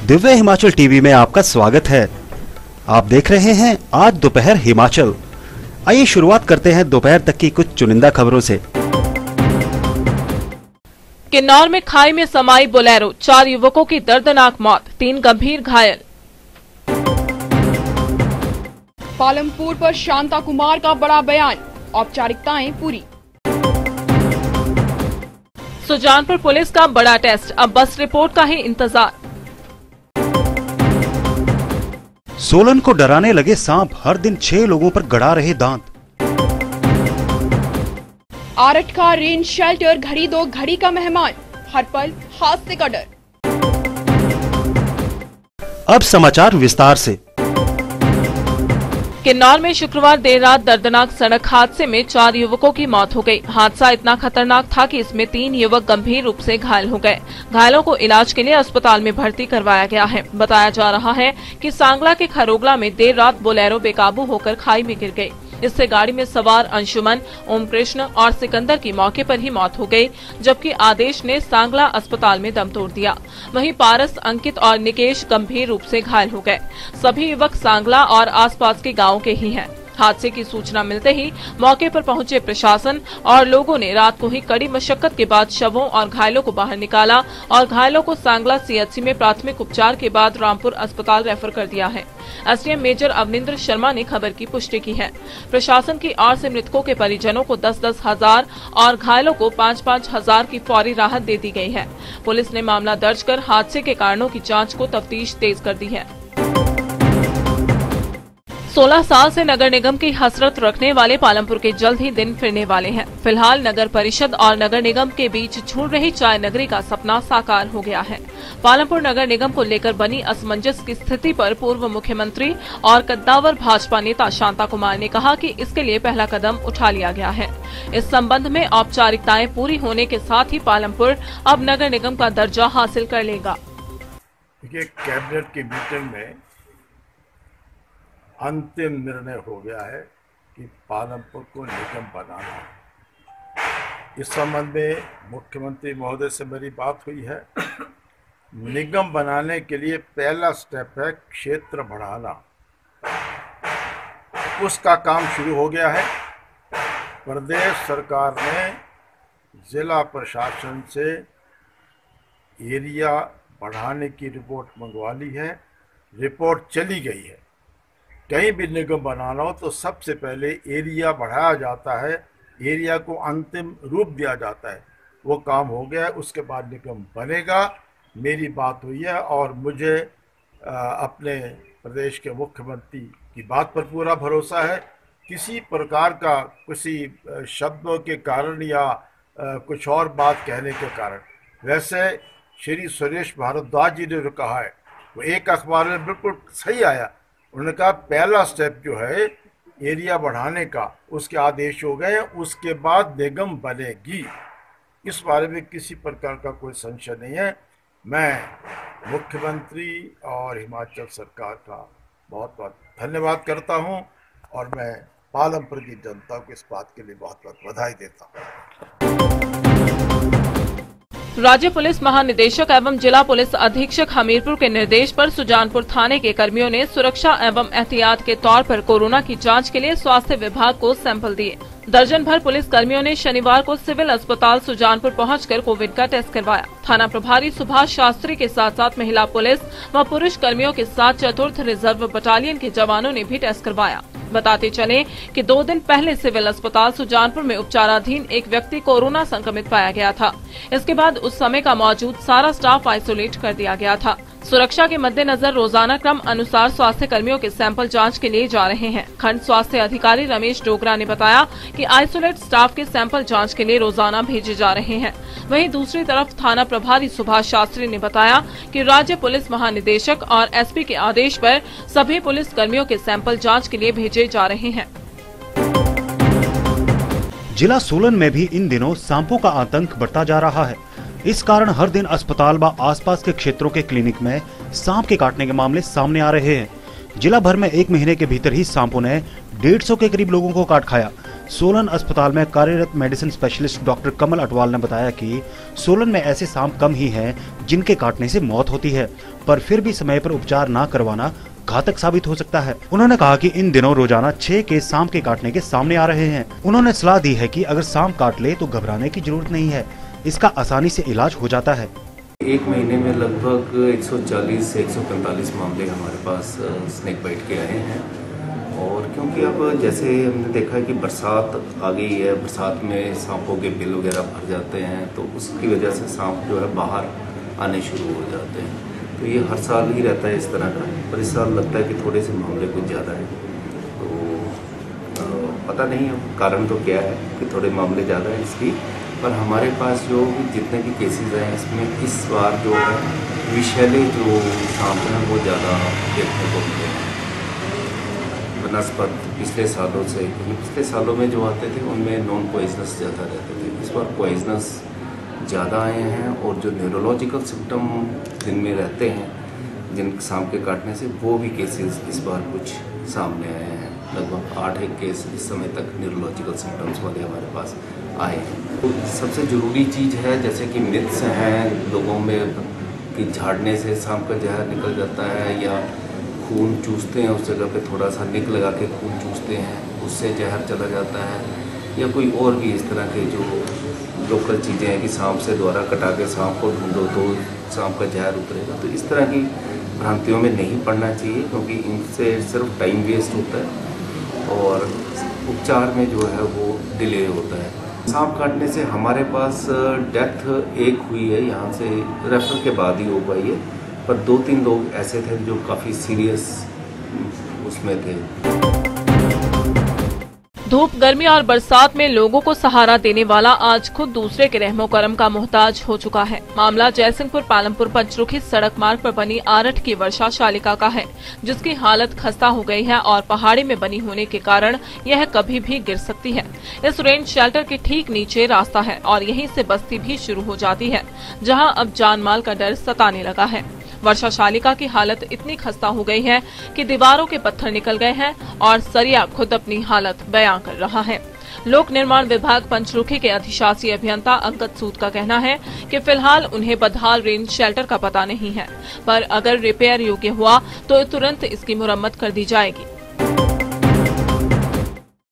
Divya Himachal TV में आपका स्वागत है। आप देख रहे हैं आज दोपहर हिमाचल। आइए शुरुआत करते हैं दोपहर तक की कुछ चुनिंदा खबरों से। किन्नौर में खाई में समाई बोलेरो, 4 युवकों की दर्दनाक मौत, 3 गंभीर घायल। पालमपुर पर शांता कुमार का बड़ा बयान, औपचारिकताएं पूरी। सुजानपुर पुलिस का बड़ा टेस्ट, अब बस रिपोर्ट का ही इंतजार। सोलन को डराने लगे सांप, हर दिन 6 लोगों पर गड़ा रहे दांत। आरट का रेन शेल्टर घड़ी 2 घड़ी का मेहमान, हर पल हादसे का डर। अब समाचार विस्तार से। किन्नौर में शुक्रवार देर रात दर्दनाक सड़क हादसे में 4 युवकों की मौत हो गई। हादसा इतना खतरनाक था कि इसमें 3 युवक गंभीर रूप से घायल हो गए। घायलों को इलाज के लिए अस्पताल में भर्ती करवाया गया है। बताया जा रहा है कि सांगला के खरोगला में देर रात बोलेरो बेकाबू होकर खाई में गिर गई। इससे गाड़ी में सवार अंशुमन, ओम कृष्ण और सिकंदर की मौके पर ही मौत हो गई, जबकि आदेश ने सांगला अस्पताल में दम तोड़ दिया। वहीं पारस, अंकित और निकेश गंभीर रूप से घायल हो गए। सभी युवक सांगला और आसपास के गांवों के ही हैं। हादसे की सूचना मिलते ही मौके पर पहुंचे प्रशासन और लोगों ने रात को ही कड़ी मशक्कत के बाद शवों और घायलों को बाहर निकाला और घायलों को सांगला सीएचसी में प्राथमिक उपचार के बाद रामपुर अस्पताल रेफर कर दिया है। एसडीएम मेजर अवनिंद्र शर्मा ने खबर की पुष्टि की है। प्रशासन की ओर से मृतकों के परिजनों को 10-10 हजार और घायलों को 5-5 हजार की फौरी राहत दे दी गई है। पुलिस ने मामला दर्ज कर हादसे के कारणों की जाँच को तफ्तीश तेज कर दी है। 16 साल से नगर निगम की हसरत रखने वाले पालमपुर के जल्द ही दिन फिरने वाले हैं। फिलहाल नगर परिषद और नगर निगम के बीच झूल रही चाय नगरी का सपना साकार हो गया है। पालमपुर नगर निगम को लेकर बनी असमंजस की स्थिति पर पूर्व मुख्यमंत्री और कद्दावर भाजपा नेता शांता कुमार ने कहा कि इसके लिए पहला कदम उठा लिया गया है। इस संबंध में औपचारिकताएं पूरी होने के साथ ही पालमपुर अब नगर निगम का दर्जा हासिल कर लेगा। कैबिनेट की मीटिंग में अंतिम निर्णय हो गया है कि पालमपुर को निगम बनाना है। इस संबंध में मुख्यमंत्री महोदय से मेरी बात हुई है। निगम बनाने के लिए पहला स्टेप है क्षेत्र बढ़ाना। उसका काम शुरू हो गया है। प्रदेश सरकार ने जिला प्रशासन से एरिया बढ़ाने की रिपोर्ट मंगवा ली है। रिपोर्ट चली गई है। कहीं भी निगम बनाना हो तो सबसे पहले एरिया बढ़ाया जाता है, एरिया को अंतिम रूप दिया जाता है। वो काम हो गया है, उसके बाद निगम बनेगा। मेरी बात हुई है और मुझे अपने प्रदेश के मुख्यमंत्री की बात पर पूरा भरोसा है। किसी प्रकार का किसी शब्दों के कारण या कुछ और बात कहने के कारण, वैसे श्री सुरेश भारद्वाज जी ने जो कहा है वो एक अखबार में बिल्कुल सही आया। उन्होंने कहा पहला स्टेप जो है एरिया बढ़ाने का, उसके आदेश हो गए, उसके बाद निगम बनेगी। इस बारे में किसी प्रकार का कोई संशय नहीं है। मैं मुख्यमंत्री और हिमाचल सरकार का बहुत बहुत धन्यवाद करता हूं और मैं पालमपुर की जनता को इस बात के लिए बहुत बहुत बधाई देता हूं। राज्य पुलिस महानिदेशक एवं जिला पुलिस अधीक्षक हमीरपुर के निर्देश पर सुजानपुर थाने के कर्मियों ने सुरक्षा एवं एहतियात के तौर पर कोरोना की जांच के लिए स्वास्थ्य विभाग को सैंपल दिए। दर्जन भर पुलिस कर्मियों ने शनिवार को सिविल अस्पताल सुजानपुर पहुंचकर कोविड का टेस्ट करवाया। थाना प्रभारी सुभाष शास्त्री के साथ साथ महिला पुलिस व पुरुष कर्मियों के साथ 4th रिजर्व बटालियन के जवानों ने भी टेस्ट करवाया। बताते चले कि 2 दिन पहले सिविल अस्पताल सुजानपुर में उपचाराधीन एक व्यक्ति कोरोना संक्रमित पाया गया था। इसके बाद उस समय का मौजूद सारा स्टाफ आइसोलेट कर दिया गया था। सुरक्षा के मद्देनजर रोजाना क्रम अनुसार स्वास्थ्य कर्मियों के सैंपल जांच के लिए जा रहे हैं। खंड स्वास्थ्य अधिकारी रमेश डोगरा ने बताया कि आइसोलेट स्टाफ के सैंपल जांच के लिए रोजाना भेजे जा रहे हैं। वहीं दूसरी तरफ थाना प्रभारी सुभाष शास्त्री ने बताया कि राज्य पुलिस महानिदेशक और एसपी के आदेश पर सभी पुलिस कर्मियों के सैंपल जांच के लिए भेजे जा रहे हैं। जिला सोलन में भी इन दिनों सांपों का आतंक बढ़ता जा रहा है। इस कारण हर दिन अस्पताल व आसपास के क्षेत्रों के क्लिनिक में सांप के काटने के मामले सामने आ रहे हैं। जिला भर में 1 महीने के भीतर ही सांपों ने 150 के करीब लोगों को काट खाया। सोलन अस्पताल में कार्यरत मेडिसिन स्पेशलिस्ट डॉक्टर कमल अटवाल ने बताया कि सोलन में ऐसे सांप कम ही हैं जिनके काटने से मौत होती है, पर फिर भी समय पर उपचार न करवाना घातक साबित हो सकता है। उन्होंने कहा कि इन दिनों रोजाना 6 केस सांप के काटने के सामने आ रहे हैं। उन्होंने सलाह दी है कि अगर सांप काट ले तो घबराने की जरूरत नहीं है, इसका आसानी से इलाज हो जाता है। एक महीने में लगभग 140 से 145 मामले हमारे पास स्नेक बाइट के आए हैं। और क्योंकि अब जैसे हमने देखा है कि बरसात आ गई है, बरसात में सांपों के बिल वगैरह भर जाते हैं, तो उसकी वजह से सांप जो है बाहर आने शुरू हो जाते हैं। तो ये हर साल ही रहता है इस तरह का, पर इस साल लगता है कि थोड़े से मामले कुछ ज़्यादा है। तो पता नहीं अब कारण तो क्या है कि थोड़े मामले ज़्यादा है इसकी, पर हमारे पास जो जितने भी केसेस हैं इसमें इस बार जो है विषैले जो सांप हैं वो ज़्यादा देखने को मिले हैं बनस्पत पिछले सालों से। क्योंकि पिछले सालों में जो आते थे उनमें नॉन पॉइजनस ज़्यादा रहते थे, इस बार पॉइजनस ज़्यादा आए हैं। और जो न्यूरोलॉजिकल सिम्टम जिनमें रहते हैं जिन सांप के काटने से, वो भी केसेस इस बार कुछ सामने आए हैं। लगभग 8 केस इस समय तक न्यूरोलॉजिकल सिम्टम्स वाले हमारे पास आए हैं। तो सबसे ज़रूरी चीज़ है, जैसे कि मिथ्स हैं लोगों में कि झाड़ने से सांप का जहर निकल जाता है, या खून चूसते हैं उस जगह पे थोड़ा सा निक लगा के खून चूसते हैं उससे जहर चला जाता है, या कोई और भी इस तरह के जो लोकल चीज़ें हैं कि सांप से द्वारा कटा के सांप को ढूंढो तो सांप का जहर उतरेगा। तो इस तरह की भ्रांतियों में नहीं पड़ना चाहिए, क्योंकि इनसे सिर्फ टाइम वेस्ट होता है और उपचार में जो है वो डिले होता है। सांप काटने से हमारे पास डेथ एक हुई है, यहाँ से रेफर के बाद ही हो पाई है, पर 2-3 लोग ऐसे थे जो काफ़ी सीरियस उसमें थे। धूप, गर्मी और बरसात में लोगों को सहारा देने वाला आज खुद दूसरे के रहमो करम का मोहताज हो चुका है। मामला जयसिंहपुर पालमपुर पंचरुखी सड़क मार्ग पर बनी आरठ की वर्षा शालिका का है, जिसकी हालत खस्ता हो गई है और पहाड़ी में बनी होने के कारण यह कभी भी गिर सकती है। इस रेन शेल्टर के ठीक नीचे रास्ता है और यहीं से बस्ती भी शुरू हो जाती है, जहाँ अब जान माल का डर सताने लगा है। वर्षा शालिका की हालत इतनी खस्ता हो गई है कि दीवारों के पत्थर निकल गए हैं और सरिया खुद अपनी हालत बयां कर रहा है। लोक निर्माण विभाग पंचरुखी के अधिशासी अभियंता अंगद सूद का कहना है कि फिलहाल उन्हें बदहाल रेन शेल्टर का पता नहीं है, पर अगर रिपेयर योग्य हुआ तो तुरंत इसकी मुरम्मत कर दी जाएगी।